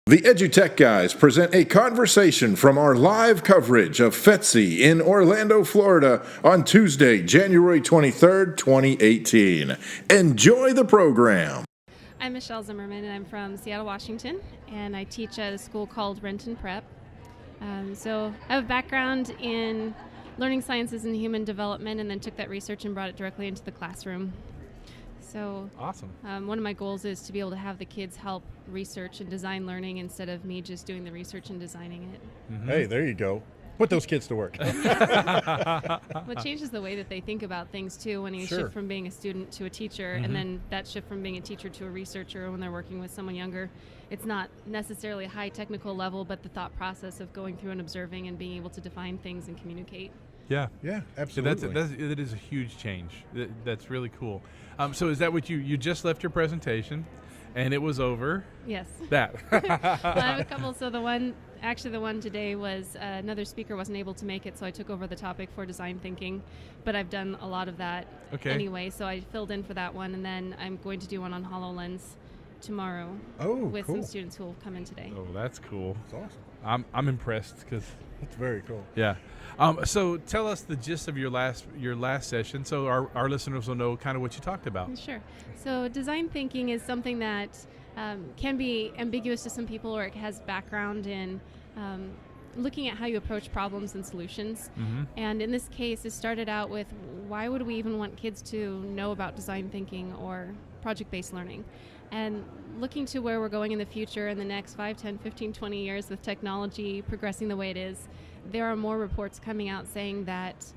The EduTech guys present a conversation from our live coverage of FETC in Orlando, Florida on Tuesday, January 23rd, 2018. Enjoy the program. I'm Michelle Zimmerman, and I'm from Seattle, Washington, and I teach at a school called Renton Prep. So I have a background in learning sciences and human development, and then took that research and brought it directly into the classroom. So awesome. One of my goals is to be able to have the kids help research and design learning instead of me just doing the research and designing it. Mm-hmm. Hey, there you go. Put those kids to work. Well, it changes the way that they think about things, too, when you Sure. shift from being a student to a teacher, and then that shift from being a teacher to a researcher when they're working with someone younger. It's not necessarily a high technical level, but the thought process of going through and observing and being able to define things and communicate. Yeah, absolutely. That is a huge change. That's really cool. So is that what you just left your presentation, and it was over? Yes. That. Well, I have a couple. So the one today was another speaker wasn't able to make it, so I took over the topic for design thinking. But I've done a lot of that anyway, so I filled in for that one, and then I'm going to do one on HoloLens tomorrow with some students who will come in today. Oh, that's cool. That's awesome. I'm impressed because that's very cool. Yeah. So tell us the gist of your last session, so our listeners will know kind of what you talked about. Sure. So design thinking is something that can be ambiguous to some people, or it has background in looking at how you approach problems and solutions. Mm-hmm. And in this case, it started out with, why would we even want kids to know about design thinking or project-based learning? And looking to where we're going in the future in the next 5, 10, 15, 20 years with technology progressing the way it is, there are more reports coming out saying that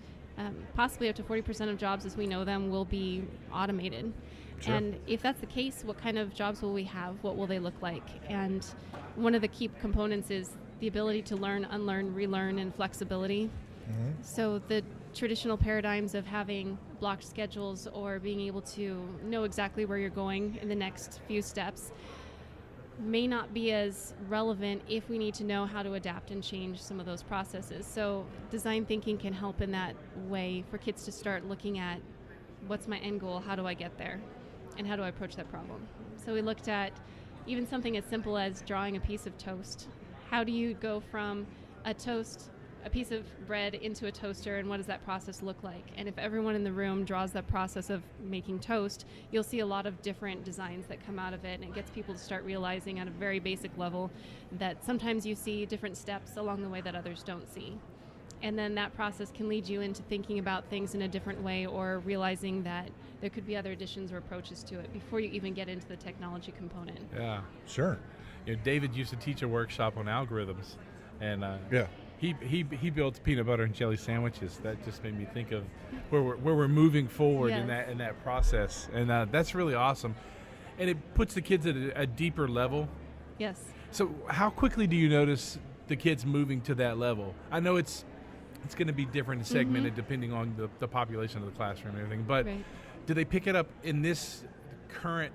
possibly up to 40% of jobs as we know them will be automated. Sure. And if that's the case, what kind of jobs will we have? What will they look like? And one of the key components is the ability to learn, unlearn, relearn, and flexibility. Mm-hmm. So the traditional paradigms of having blocked schedules or being able to know exactly where you're going in the next few steps may not be as relevant if we need to know how to adapt and change some of those processes. So design thinking can help in that way for kids to start looking at, what's my end goal, how do I get there, and how do I approach that problem. So we looked at even something as simple as drawing a piece of toast. How do you go from a piece of bread into a toaster, and what does that process look like? And if everyone in the room draws that process of making toast, you'll see a lot of different designs that come out of it, and it gets people to start realizing at a very basic level that sometimes you see different steps along the way that others don't see. And then that process can lead you into thinking about things in a different way, or realizing that there could be other additions or approaches to it before you even get into the technology component. Yeah. Sure. David used to teach a workshop on algorithms, and yeah. He built peanut butter and jelly sandwiches. That just made me think of where we're moving forward in that process, and that's really awesome. And it puts the kids at a deeper level. Yes. So how quickly do you notice the kids moving to that level? I know it's going to be different and segmented depending on the population of the classroom and everything, but do they pick it up in this current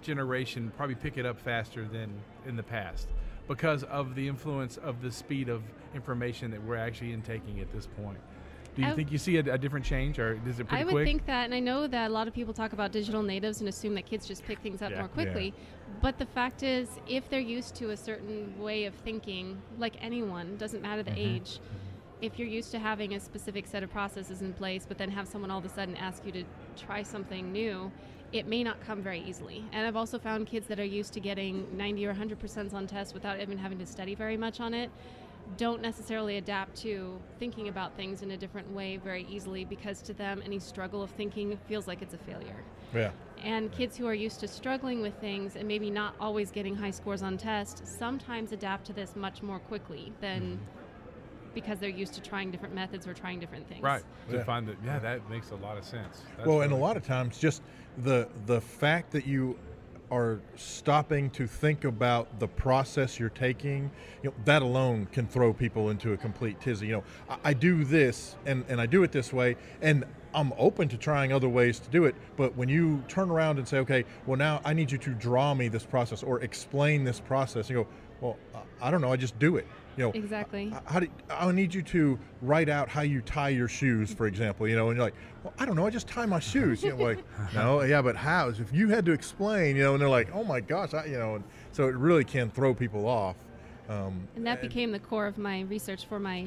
generation? Probably pick it up faster than in the past, because of the influence of the speed of information that we're actually intaking at this point. Do you think you see a different change, or is it pretty quick? I would think that, and I know that a lot of people talk about digital natives and assume that kids just pick things up more quickly. But the fact is, if they're used to a certain way of thinking, like anyone, doesn't matter the age, if you're used to having a specific set of processes in place, but then have someone all of a sudden ask you to try something new, it may not come very easily. And I've also found kids that are used to getting 90 or 100% on tests without even having to study very much on it, don't necessarily adapt to thinking about things in a different way very easily, because to them any struggle of thinking feels like it's a failure. Yeah. And kids who are used to struggling with things and maybe not always getting high scores on tests sometimes adapt to this much more quickly than because they're used to trying different methods or trying different things. Right. To find that, that makes a lot of sense. That's and a lot of times just the fact that you are stopping to think about the process you're taking, that alone can throw people into a complete tizzy. I do this and I do it this way, and I'm open to trying other ways to do it, but when you turn around and say, okay, well, now I need you to draw me this process or explain this process, you go, well, I don't know, I just do it. Exactly. I need you to write out how you tie your shoes, for example, and you're like, well, I don't know, I just tie my shoes. Like, no, yeah, but how? If you had to explain, and they're like, oh my gosh, and So it really can throw people off. And that became the core of my research for my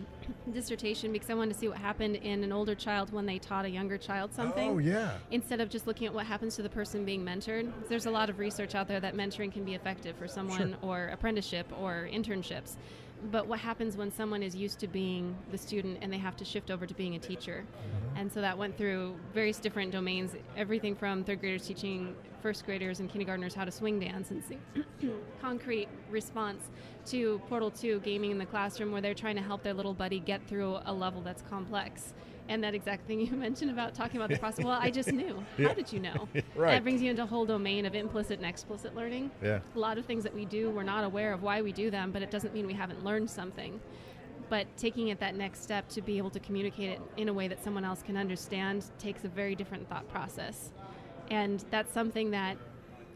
dissertation, because I wanted to see what happened in an older child when they taught a younger child something. Oh, yeah. Instead of just looking at what happens to the person being mentored. There's a lot of research out there that mentoring can be effective for someone, or apprenticeship or internships. But what happens when someone is used to being the student and they have to shift over to being a teacher? And so that went through various different domains, everything from third graders teaching first graders and kindergartners how to swing dance and sing concrete response, to Portal 2, gaming in the classroom, where they're trying to help their little buddy get through a level that's complex. And that exact thing you mentioned about talking about the process, well, I just knew. How did you know? Right. That brings you into a whole domain of implicit and explicit learning. Yeah. A lot of things that we do, we're not aware of why we do them, but it doesn't mean we haven't learned something. But taking it that next step to be able to communicate it in a way that someone else can understand takes a very different thought process. And that's something that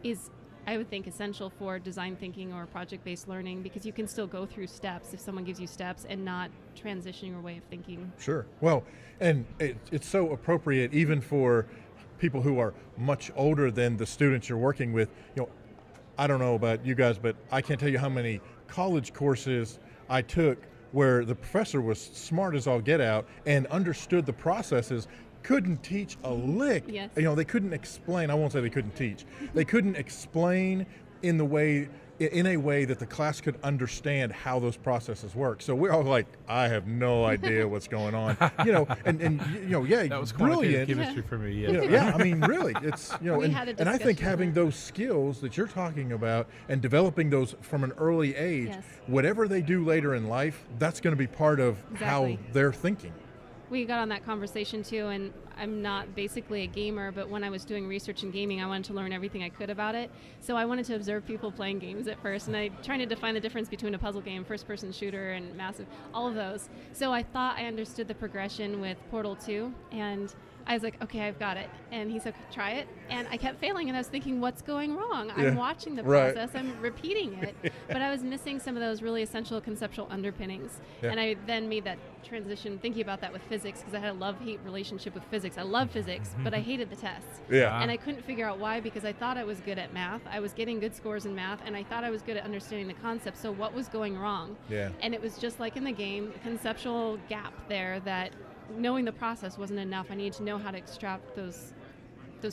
is, I would think, essential for design thinking or project-based learning, because you can still go through steps if someone gives you steps and not transitioning your way of thinking. Sure. Well, and it's so appropriate even for people who are much older than the students you're working with. You know, I don't know about you guys, but I can't tell you how many college courses I took where the professor was smart as all get out and understood the processes, couldn't teach a lick. Yes. You know, they couldn't explain. I won't say they couldn't teach. They couldn't explain in a way that the class could understand how those processes work. So we're all like, I have no idea what's going on. You know, and you know, yeah, That was brilliant. quantitative chemistry for me. Yeah. You know, yeah, I mean, really, it's, you know, We had a and I think discussion on having that. those skills that you're talking about and developing those from an early age, Yes. whatever they do later in life, that's going to be part of how Exactly. they're thinking. We got on that conversation too, and I'm not basically a gamer, but when I was doing research in gaming, I wanted to learn everything I could about it. So I wanted to observe people playing games at first, and I trying to define the difference between a puzzle game, first-person shooter, and massive, all of those. So I thought I understood the progression with Portal 2, and I was like, okay, I've got it. And he said, try it. And I kept failing, and I was thinking, what's going wrong? Yeah. I'm watching the Right. process, I'm repeating it, but I was missing some of those really essential conceptual underpinnings. Yeah. And I then made that transition thinking about that with physics, because I had a love-hate relationship with physics. I love physics, but I hated the tests. Yeah. And I couldn't figure out why, because I thought I was good at math. I was getting good scores in math, and I thought I was good at understanding the concept. So what was going wrong? Yeah. And it was just like in the game, a conceptual gap there that knowing the process wasn't enough. I needed to know how to extract those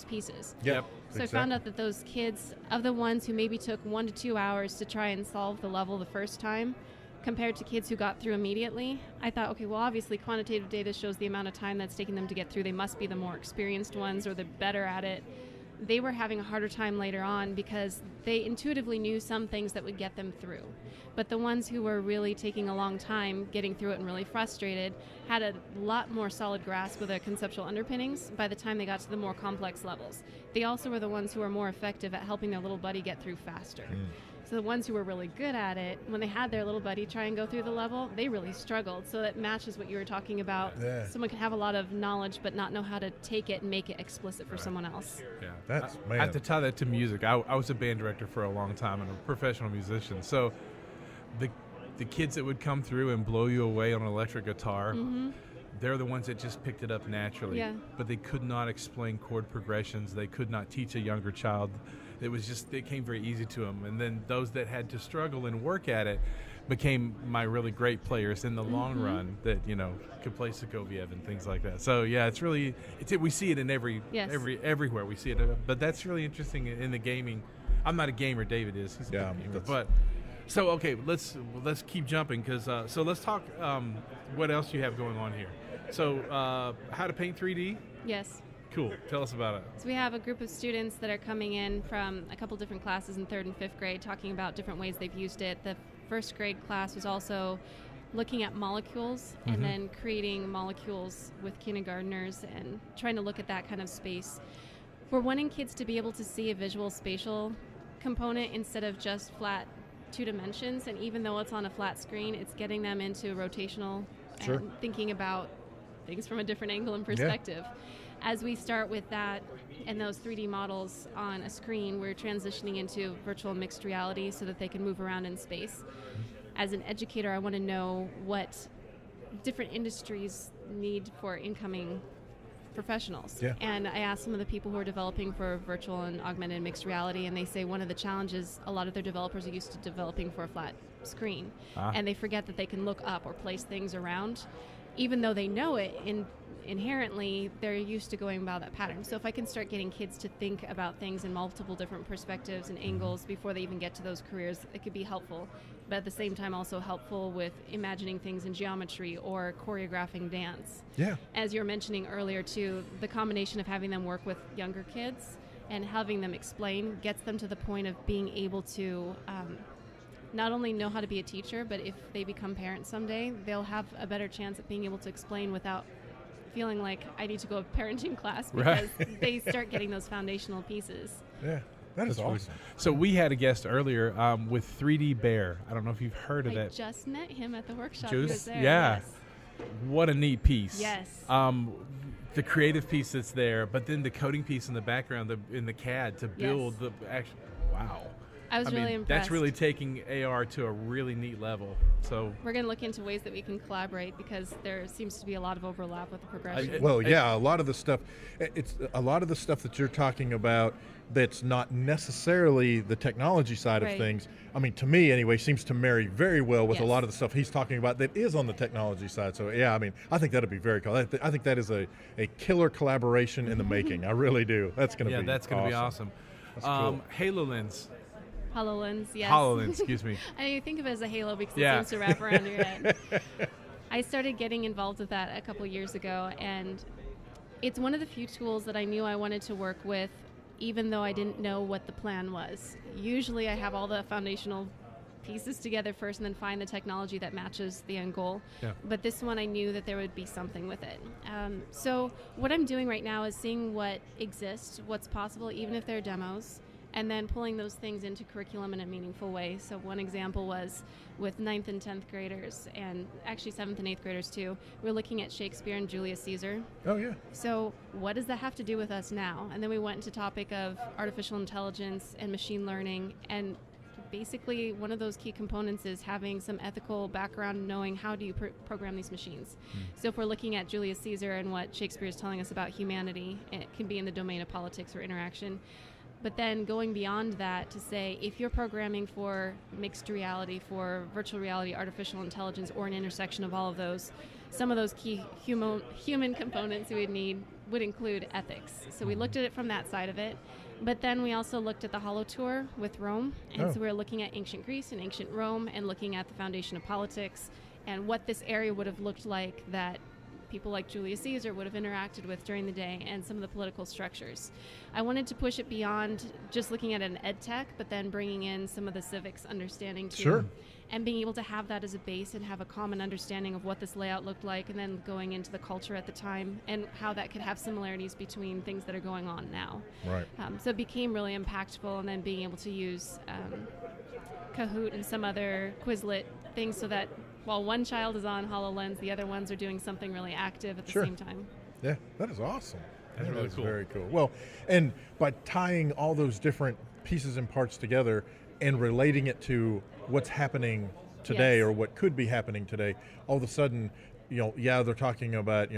pieces. Yep. So I found out that those kids, of the ones who maybe took 1 to 2 hours to try and solve the level the first time, compared to kids who got through immediately, I thought, okay, well, obviously quantitative data shows the amount of time that's taking them to get through. They must be the more experienced ones, or they're better at it. They were having a harder time later on because they intuitively knew some things that would get them through. But the ones who were really taking a long time getting through it and really frustrated had a lot more solid grasp of the conceptual underpinnings by the time they got to the more complex levels. They also were the ones who were more effective at helping their little buddy get through faster. So the ones who were really good at it, when they had their little buddy try and go through the level, they really struggled. So that matches what you were talking about. Yeah. Someone can have a lot of knowledge but not know how to take it and make it explicit for someone else. Yeah. That's, I man. have to tie that to music. I was a band director for a long time and a professional musician. So the kids that would come through and blow you away on an electric guitar, they're the ones that just picked it up naturally. Yeah. But they could not explain chord progressions. They could not teach a younger child. It came very easy to them. And then those that had to struggle and work at it became my really great players in the long run that, you know, could play Sokoviev and things like that. So yeah, we see it in everywhere we see it. But that's really interesting in the gaming. I'm not a gamer, David is. He's a Yeah, good gamer. that's- But so okay, let's keep jumping because so let's talk what else you have going on here. So how to paint 3D? Yes. Cool. Tell us about it. So we have a group of students that are coming in from a couple different classes in 3rd and 5th grade talking about different ways they've used it. The 1st grade class was also looking at molecules and then creating molecules with kindergartners and trying to look at that kind of space. We're wanting kids to be able to see a visual spatial component instead of just flat 2 dimensions, and even though it's on a flat screen, it's getting them into rotational Sure. and thinking about things from a different angle and perspective. As we start with that and those 3D models on a screen, we're transitioning into virtual mixed reality so that they can move around in space. As an educator, I want to know what different industries need for incoming professionals. Yeah. And I asked some of the people who are developing for virtual and augmented and mixed reality, and they say one of the challenges, a lot of their developers are used to developing for a flat screen, and they forget that they can look up or place things around. Even though they know it inherently, they're used to going about that pattern. So if I can start getting kids to think about things in multiple different perspectives and angles before they even get to those careers, it could be helpful. But at the same time, also helpful with imagining things in geometry or choreographing dance. Yeah. As you were mentioning earlier, too, the combination of having them work with younger kids and having them explain gets them to the point of being able to not only know how to be a teacher, but if they become parents someday, they'll have a better chance at being able to explain without feeling like I need to go to parenting class, because they start getting those foundational pieces. Yeah, that is awesome. So we had a guest earlier with 3D Bear. I don't know if you've heard of I that. just met him at the workshop. He was there. Yeah. Yes. What a neat piece. Yes. The creative piece that's there, but then the coding piece in the background, in the CAD to build the actual. Wow. I was really impressed. That's really taking AR to a really neat level. So we're going to look into ways that we can collaborate, because there seems to be a lot of overlap with the progression. Well, yeah, a lot of the stuff that you're talking about that's not necessarily the technology side of things. I mean, to me anyway, seems to marry very well with a lot of the stuff he's talking about that is on the technology side. So yeah, I mean, I think that'd be very cool. I think that is a killer collaboration in the making. I really do. That's going to be that's going to be awesome. That's cool. HoloLens. HoloLens, yes. HoloLens, excuse me. I think of it as a halo because it seems to wrap around your head. I started getting involved with that a couple years ago, and it's one of the few tools that I knew I wanted to work with, even though I didn't know what the plan was. Usually I have all the foundational pieces together first and then find the technology that matches the end goal. Yeah. But this one, I knew that there would be something with it. So what I'm doing right now is seeing what exists, what's possible, even if they're demos, and then pulling those things into curriculum in a meaningful way. So one example was with 9th and 10th graders, and actually 7th and 8th graders too. We're looking at Shakespeare and Julius Caesar. Oh, yeah. So what does that have to do with us now? And then we went into topic of artificial intelligence and machine learning, and basically one of those key components is having some ethical background, knowing how do you program these machines. So if we're looking at Julius Caesar and what Shakespeare is telling us about humanity, it can be in the domain of politics or interaction. But then going beyond that to say, if you're programming for mixed reality, for virtual reality, artificial intelligence, or an intersection of all of those, some of those key human components we would need would include ethics. So we looked at it from that side of it. But then we also looked at the Holo Tour with Rome. And so we were looking at ancient Greece and ancient Rome and looking at the foundation of politics and what this area would have looked like that people like Julius Caesar would have interacted with during the day, and some of the political structures. I wanted to push it beyond just looking at an ed tech, but then bringing in some of the civics understanding too. Sure. And being able to have that as a base and have a common understanding of what this layout looked like, and then going into the culture at the time and how that could have similarities between things that are going on now. Right. So it became really impactful, and then being able to use Kahoot and some other Quizlet things so that while one child is on HoloLens, the other ones are doing something really active at the same time. Yeah, that is awesome. That's really cool. Very cool. Well, and by tying all those different pieces and parts together and relating it to what's happening today or what could be happening today, all of a sudden, they're talking about,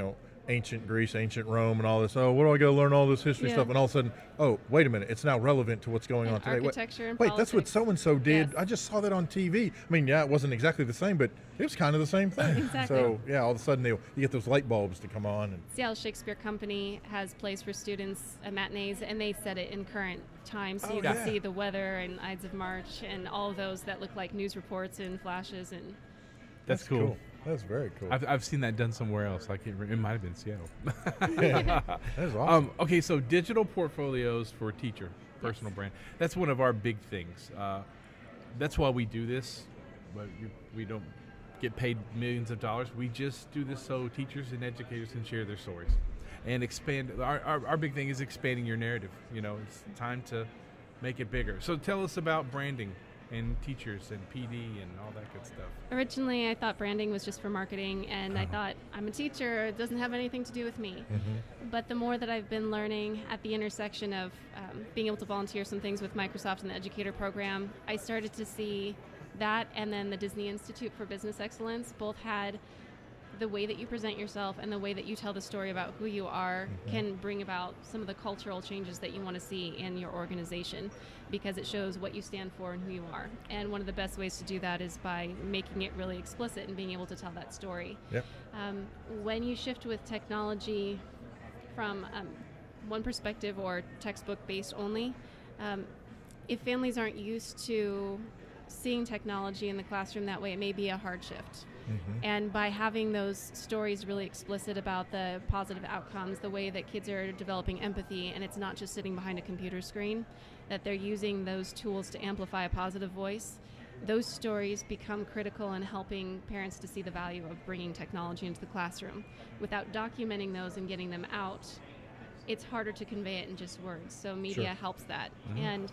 ancient Greece, ancient Rome, and all this. Oh, what do I got to learn all this history stuff? And all of a sudden, oh, wait a minute, it's now relevant to what's going on today. Architecture and wait, politics. that's what so-and-so did. I just saw that on TV. I mean, yeah, it wasn't exactly the same, but it was kind of the same thing. Exactly. So, yeah, all of a sudden, you get those light bulbs to come on. And Seattle Shakespeare Company has plays for students at matinees, and they set it in current time, so you can see the weather and Ides of March and all of those that look like news reports and flashes. And that's cool. That's very cool. I've seen that done somewhere else. It might have been Seattle. That is awesome. Okay, so digital portfolios for teacher, personal brand. That's one of our big things. That's why we do this. But we don't get paid millions of dollars. We just do this so teachers and educators can share their stories and expand. Our big thing is expanding your narrative. It's time to make it bigger. So tell us about branding and teachers and PD and all that good stuff. Originally, I thought branding was just for marketing, and I thought, I'm a teacher, it doesn't have anything to do with me. But the more that I've been learning at the intersection of being able to volunteer some things with Microsoft and the Educator program, I started to see that, and then the Disney Institute for Business Excellence both had the way that you present yourself and the way that you tell the story about who you are can bring about some of the cultural changes that you want to see in your organization, because it shows what you stand for and who you are. And one of the best ways to do that is by making it really explicit and being able to tell that story. Yep. When you shift with technology from one perspective or textbook based only, if families aren't used to seeing technology in the classroom that way, it may be a hard shift. And by having those stories really explicit about the positive outcomes, the way that kids are developing empathy, and it's not just sitting behind a computer screen, that they're using those tools to amplify a positive voice, those stories become critical in helping parents to see the value of bringing technology into the classroom. Without documenting those and getting them out, it's harder to convey it in just words. So media helps that. And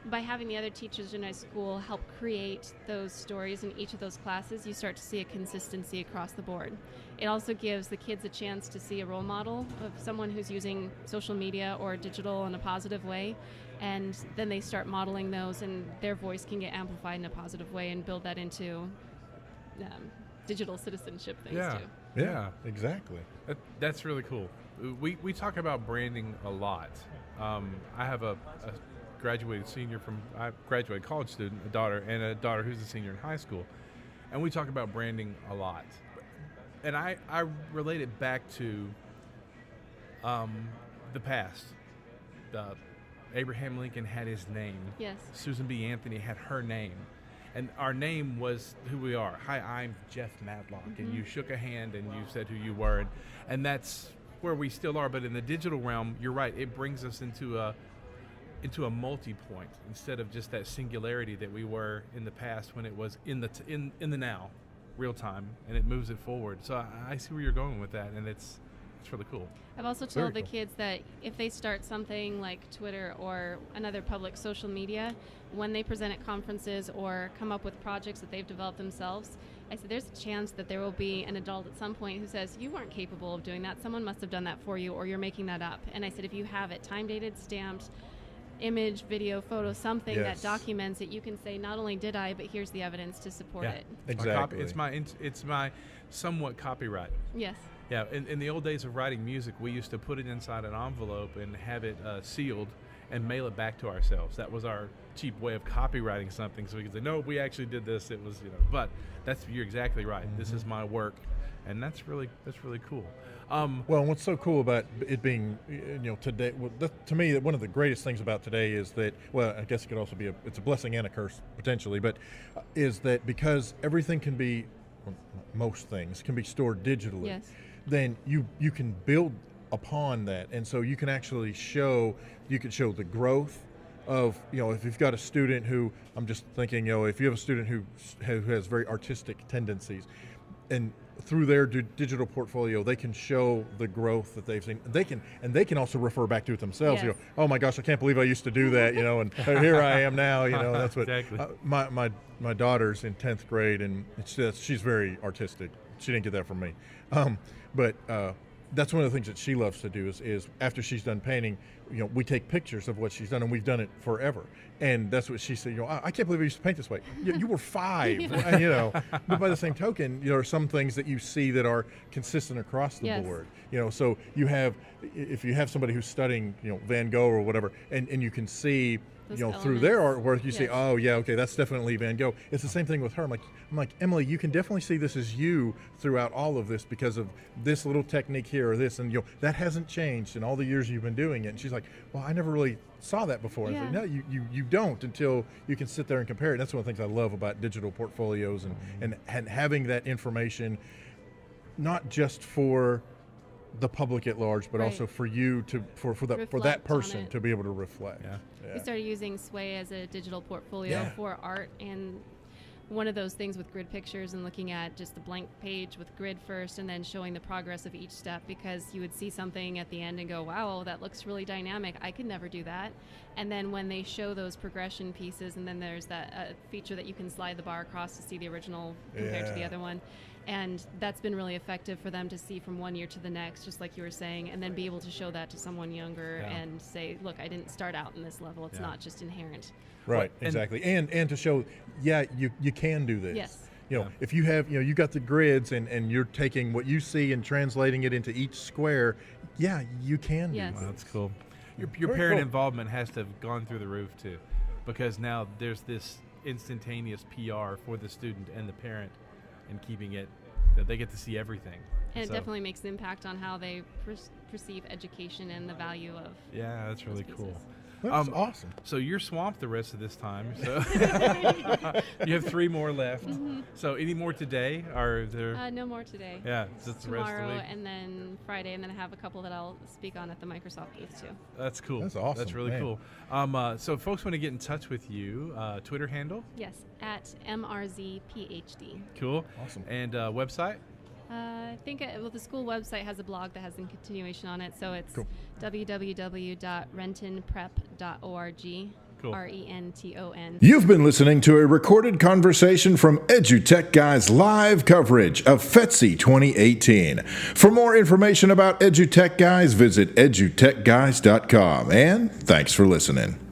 by having the other teachers in a school help create those stories in each of those classes, you start to see a consistency across the board. It also gives the kids a chance to see a role model of someone who's using social media or digital in a positive way, and then they start modeling those, and their voice can get amplified in a positive way and build that into digital citizenship things too. Yeah, exactly. That's really cool. We talk about branding a lot. I have a graduated college student, a daughter who's a senior in high school, and we talk about branding a lot. And I relate it back to the past. Abraham Lincoln had his name. Yes. Susan B. Anthony had her name. And our name was who we are. Hi, I'm Jeff Matlock. And you shook a hand and you said who you were. And that's where we still are. But in the digital realm, you're right. It brings us into a multi-point instead of just that singularity that we were in the past when it was in the now, real time, and it moves it forward. So I see where you're going with that, and it's really cool. I've also told the kids that if they start something like Twitter or another public social media, when they present at conferences or come up with projects that they've developed themselves, I said there's a chance that there will be an adult at some point who says, you weren't capable of doing that, someone must have done that for you, or you're making that up. And I said, if you have it time dated, stamped, image, video, photo, something that documents it, you can say, not only did I, but here's the evidence to support it. Exactly. It's my somewhat copyright. Yes. Yeah, in the old days of writing music, we used to put it inside an envelope and have it sealed and mail it back to ourselves. That was our cheap way of copywriting something, so we could say, no, we actually did this. It was, but you're exactly right. This is my work, and that's really cool. Well, what's so cool about it being, today, to me, one of the greatest things about today is that, well, I guess it could also be it's a blessing and a curse potentially, but is that because everything can be, most things can be stored digitally, then you can build upon that, and so you can actually show the growth of, if you've got a student who, I'm just thinking, if you have a student who has very artistic tendencies, and through their digital portfolio, they can show the growth that they've seen. They can also refer back to it themselves. Yes. Oh my gosh, I can't believe I used to do that. And here I am now. That's what exactly. My daughter's in 10th grade, and she's very artistic. She didn't get that from me, but that's one of the things that she loves to do is after she's done painting, we take pictures of what she's done, and we've done it forever. And that's what she said, I can't believe I used to paint this way. You were 5, but by the same token, there are some things that you see that are consistent across the board. So if you have somebody who's studying, Van Gogh or whatever, and you can see, through their artwork, you see, oh yeah, okay, that's definitely Van Gogh. It's the same thing with her. I'm like, Emily, you can definitely see this as you throughout all of this because of this little technique here or this, and that hasn't changed in all the years you've been doing it. And she's like, well, I never really saw that before. Yeah. I was like, no, you don't until you can sit there and compare it. And that's one of the things I love about digital portfolios and having that information, not just for the public at large, but also for you for that person to be able to reflect. We started using Sway as a digital portfolio for art, and one of those things with grid pictures and looking at just the blank page with grid first and then showing the progress of each step, because you would see something at the end and go, wow, that looks really dynamic. I could never do that. And then when they show those progression pieces, and then there's that feature that you can slide the bar across to see the original compared to the other one. And that's been really effective for them to see from one year to the next, just like you were saying, and then be able to show that to someone younger and say, look, I didn't start out in this level. It's not just inherent. Right, exactly. And to show, you can do this. Yes. You know, if you have, you got the grids and you're taking what you see and translating it into each square, yeah, you can do Yes. that. Wow, that's cool. Your Very parent cool. involvement has to have gone through the roof too, because now there's this instantaneous PR for the student and the parent, and keeping it that they get to see everything. And it So, definitely makes an impact on how they perceive education and the value of. yeah, that's really those cool. pieces. That's awesome. So you're swamped the rest of this time. So you have 3 more left. So any more today? Are there? No more today. Yeah, just the rest of Tomorrow the week. and then Friday, and then I have a couple that I'll speak on at the Microsoft booth too. That's cool. That's awesome, That's really man. cool. So if folks want to get in touch with you, Twitter handle, Yes, at MRZPhD. cool. Awesome. And website. I think the school website has a blog that has a continuation on it, so it's Cool. www.rentonprep.org. Cool. RENTON. You've been listening to a recorded conversation from EduTech Guy's live coverage of FETC 2018. For more information about EduTech Guys, visit edutechguys.com. And thanks for listening.